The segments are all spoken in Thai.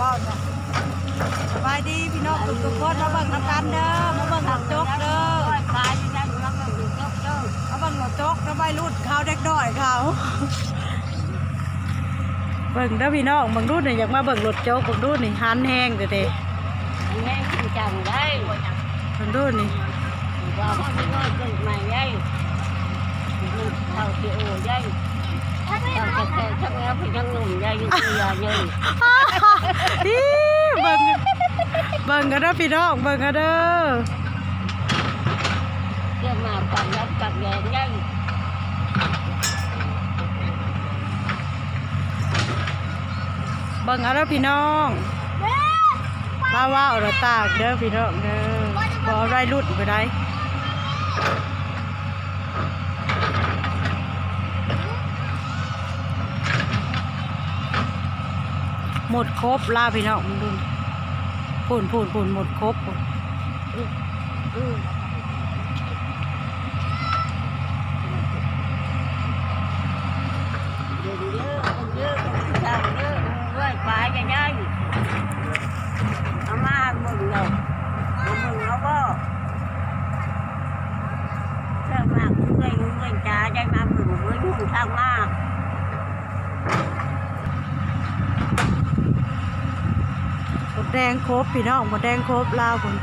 ว่าสบายดีพี่น้องทุกคนมาเบิ่งน้ำกันเด้อมาเบิ่งหลังจกเด้อขายยังไงมาเบิ่งหลังจกเด้อมาเบิ่งหลังจกแล้วใบรุ่นเขาเด็กน้อยเขาเบิ่งเด้อพี่น้องเบิ่งรุ่นนี่อยากมาเบิ่งรถจกเบิ่งรุ่นนี่หันแห้งเด้อแห้งจริงจังได้เบิ่งรุ่นนี่ว่าเขาไม่ว่าเกิดใหม่ยัยเขาเสียโอ้ยัยเราจะแค่ทั้งแล้วพี่ทั้งหนุ่มยัยอยู่ที่ยายัยเบิ่งกันเด้อพี่น้องเบิ่งกันเด้อเกี่ยวมาปักแล้วปักแยงยัยเบิ่งกันเด้อพี่น้องว่าเราตากเด้อพี่น้องเด้อบ่เอาได้รุดไปได้หมดครบลาพี่น้องดูพูนหมดครบเยอะจังเยอะด้วยปลายใหญ่เอามามึงเลยมึงเอาบ่เชื่อมากเงินจ่าใจมามึงทางมาหมดแดงครบพี่น้องหมดแดงครบลาวคน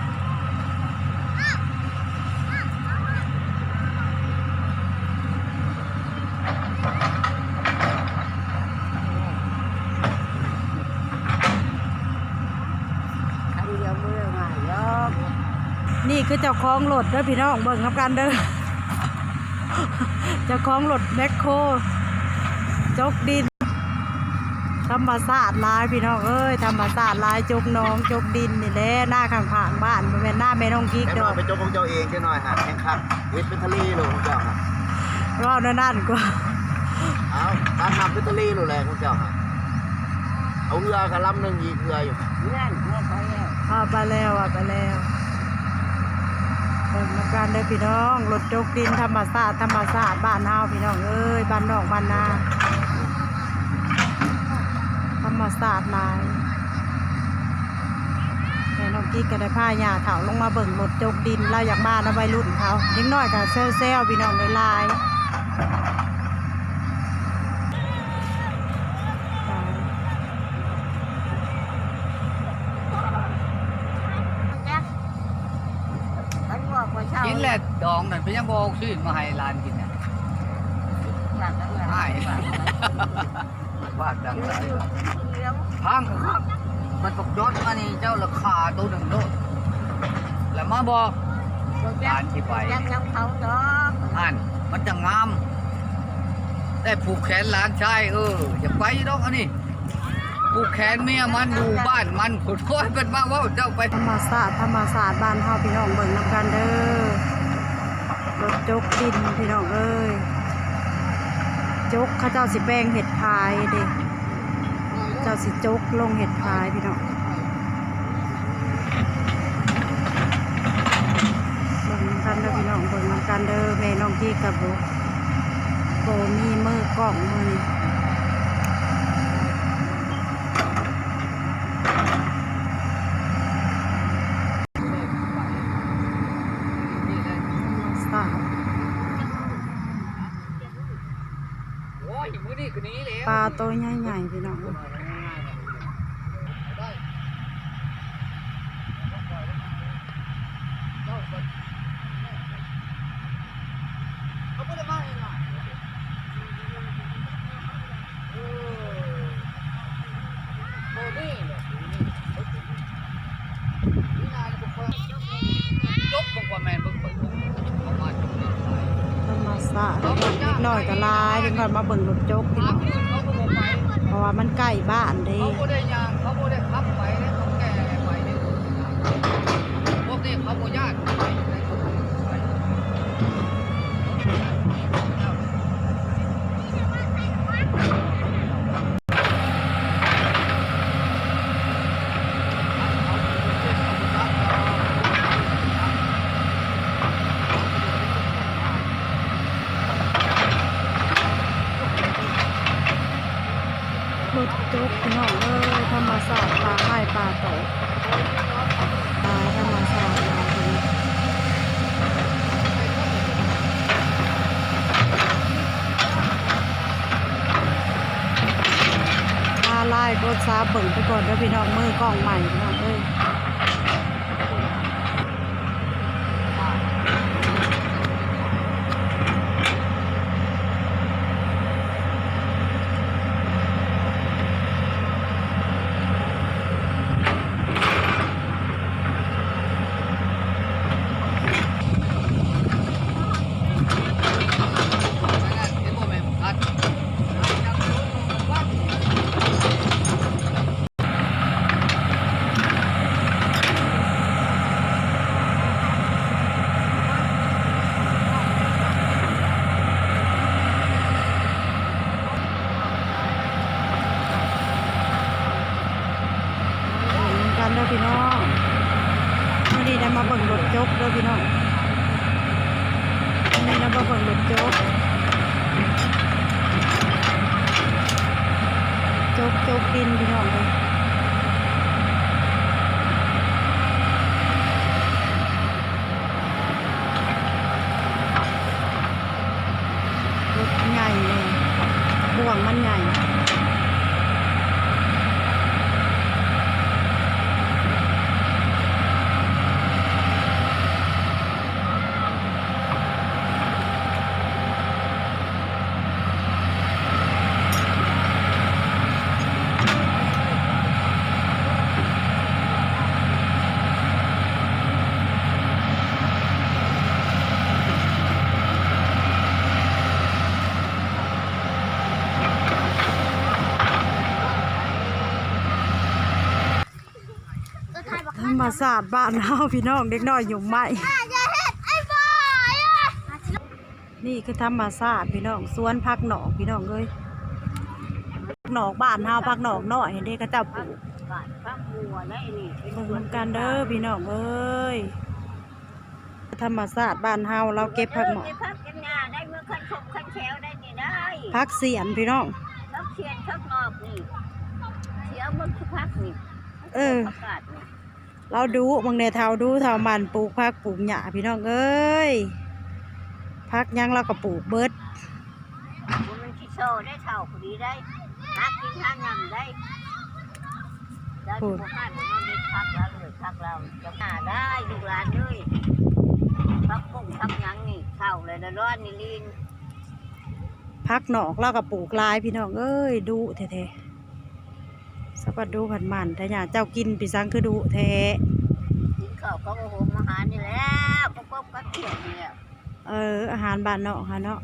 นี่คือเจ้าของรถเด้อพี่น้องเบิ่งครับกันเด้อเจ้าของรถแบคโคจกดินธรรมศาสตร์ลายพี่น้องเอ้ยธรรมศาสตร์ลายจกน้องจกดินนี่แหละหน้าข้างๆบ้านบริเวณหน้าแม่น้องกิ๊กดอกไปจกของเจ้าเองแค่หน่อยฮะแข่งขันเวทเป็นทะเลหรือของเจ้าฮะรอนั่นกว่าเอาการนำเป็นทะเลหรือแรงของเจ้าฮะเอาเรือกระลำหนึ่งอีกเรืออยู่เรือไปแล้วไปแล้วเบิ่งน้ำกันเด้อพี่น้องรถจกดินธรรมศาสตร์บ้านเฮาพี่น้องเอ้ยบ้านนอกบ้านนาธรรมศาสตร์ลายแม่น้องกิ๊กก็ได้ผ้าหญ้าเถาลงมาเบิ่งรถจกดินเราอยากมานะวัยรุ่นเขาเล็กน้อยกับเซลพี่น้องเลยลายกินแหละดองนั่นเป็นยังบอกซื้อมาให้ร้านกินเนี่ยใช่ว่าดังเลยพังครับมันตกยอดมานี่เจ้าราคาตัวหนึ่งโลแล้วมาบอกร้านที่ไปอ่านมันจะงามได้ผูกแขนร้านชายอย่าไปดอกอันนี้ผูกแขนเมียมันอยู่บ้านมันขอโทษเป็นมาว่าเจ้าไปธรรมศาสตร์บ้านเฮาพี่น้องเบิ่งนำกันเด้อรถจกดินพี่น้องเอ้ยจกเขาเจ้าสิแป้งเห็ดพายเด็กเจ้าสิจกลงเห็ดพายพี่น้องเบิ่งนำกันเด้อพี่น้องเบิ่งนำกันเด้อแม่น้องที่กับโบมีมือกล้องมือปลาตัวใหญ่ๆพี่น้องเล็กน้อยก็ลายเด็กน้อยมาเบิ่งรถจกพี่น้องเพราะว่ามันใกล้บ้านเด้เขาบ่ได้ยางเขาบ่ได้ขับไปเขาแก่ไปพวกนี้เขาบ่ญาติไปรถจกพี่น้อง องเอ้ยธรรมศาสตร์ปลาไม้ปลาโตปลาธรรมศาสตร์ปลาดีปลาไล่รถซาเบิ่งไปก่อนแล้วพี่น้องมือกล้องใหม่พี่น้องเอ้ยกันเด้อพี่น้องวันนี้ได้มาเบิ่งรถจกเด้อพี่น้องวันนี้ได้มาเบิ่งรถจกจกดินพี่น้องเลยรถใหญ่เลยบ่วงมันใหญ่ธรรมศาสตร์บ้านเฮาพี่น้องเด็กน้อยอยู่ไหมนี่คือธรรมศาสตร์พี่น้องสวนผักหนอกพี่น้องเอ้ยหนอกบ้านเฮาผักหนอกน้อยเด็กก็เจ้าปลูกเบิ่งกันเด้อพี่น้องเอ้ยธรรมศาสตร์บ้านเฮาเราเก็บผักหนอกผักเสียนพี่น้องพักเชียนพักนอกนี่เสียมันคือพักนี่เราดูบางในเท่าดูเท่ามันปลูกผักปลูกหญ้าพี่น้องเอ้ยผักยังเราก็ปลูกเบิดมันคิดโซ่ได้เท่าพอดีได้พักกินทางยังได้ได้ทุกท่านมันได้พักแล้วเลยพักเราจะหาได้ลูกหลานเลยพักกุ้งพักยังนี่เท่าเลยนะร้อนนี่ลินผักหนอกเราก็ปลูกลายพี่น้องเอ้ยดูแท้สะพัดดูผัดมันแต่เนี่ยเจ้ากินปีสังคือดูแท้กินข้าวก็โอ้โหอาหารนี่แล้วก็เขียนนี่แล้วอาหารบ้านเนาะค่ะเนาะ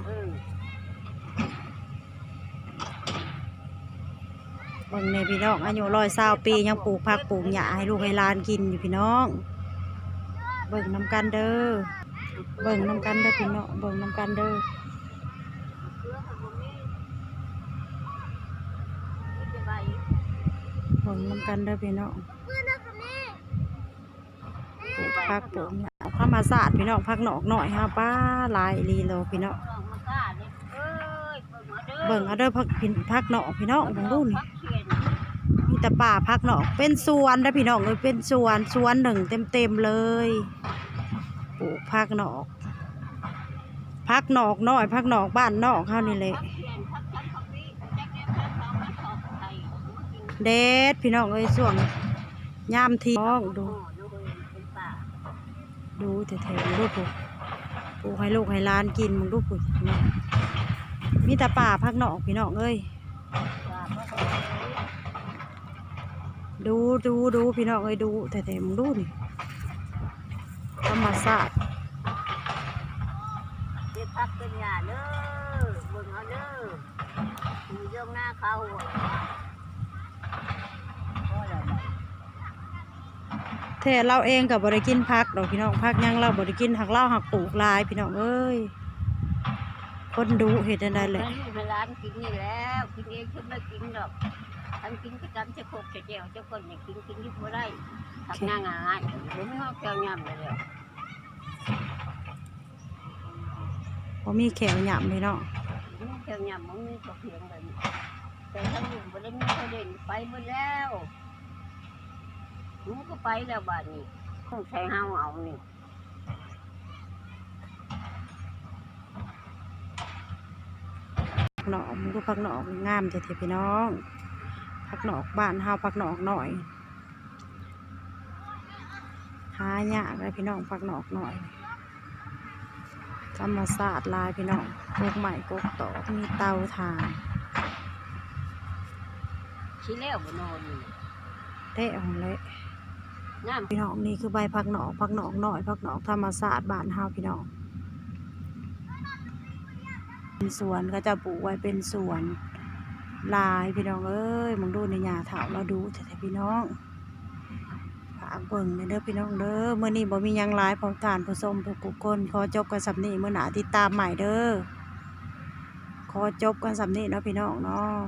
บางในพี่น้องอายุ120 ปียังปลูกผักปลูกหญ้าให้ลูกให้หลานกินอยู่พี่น้องเบิ่งน้ำกันเด้อเบิ่งน้ำกันเด้อพี่น้องเบิ่งน้ำกันเด้อเบิ่งน้ำกันเด้อพี่น้องปลูกผักปลูกหญ้าธรรมศาสตร์พี่น้องผักหนอกหน่อยฮะป้าลายลีโลพี่น้องเบิ่งเอาเด้อผักหนอกพี่น้องเบิ่งดูนี่มีแต่ป่าผักหนอกเป็นสวนนะพี่น้องเป็นสวนหนึ่งเต็มเลยปลูกผักหนอกน้อยผักหนอกบ้านนอกเขานี่เลยเด็ดพี่น้องเอ้ยส่วงยามทีน้องดูแถวๆดูปลูกให้ลูกให้หลานกินมึงดูปุ๊บมีแต่ป่าผักหนอกพี่น้องเอ้ยดูพี่น้องเอ้ยดูแถวๆมึงดูนี่ธรรมศาสตร์พักเป็นหญ้าเด้อเบิ่งเอาเด้อมีเรื่องหน้าเขาแท้เราเองกับบริกินผักดอกพี่น้องผักยังเราบริกินหักเล่าหักปลูกลายพี่น้องเอ้ยคนดูเห็นได้เลยลูกให้ร้านกินนี่แล้วกินเองฉันไม่กินดอกทำกินประจำจะโคกจะเจียวเจ้าคนอยากกินที่บ่ได้ทำง่ายๆผมไม่ชอบแก้วย่ำเลยพอมีแขวหยำพี่น้องแก้วย่ำมันมีกระเพียงแบบนี้แ แต่ทั้งหนึ่งบ่ได้มีประเด็นไปหมดแล้วหนูก็ไปแล้วบ้านนี้ต้องใช้เฮาเอานี่ หนอกมันก็พักหนอกงามแต่พี่น้องพักหนอกบ้านเฮาพักหนอกหน่อยหายากเลยพี่น้องพักหนอกหน่อยธรรมศาสตร์ลายพี่น้องกกใหม่กกตอกมีเตาถ่าน ชี้แล้วบ่นอน เตะของเละ น้ำ พี่น้องนี่คือใบพักหนอกหน่อยพักหนอกธรรมศาสตร์บ้านเฮาพี่น้องเป็นสวนก็จะปลูกไว้เป็นสวนลายพี่น้องเอ้ยมึงดูในหญ้าเถาเราดูแต่พี่น้องฝากเบิ่งเด้อพี่น้องเด้อเมื่อนี้บ่มีหยังหลายพร้อมการผู้ชมทุกคนขอจบกันสำนี้มื้อหน้าติดตามใหม่เด้อขอจบกันสำนี้เนาะพี่น้องเนาะ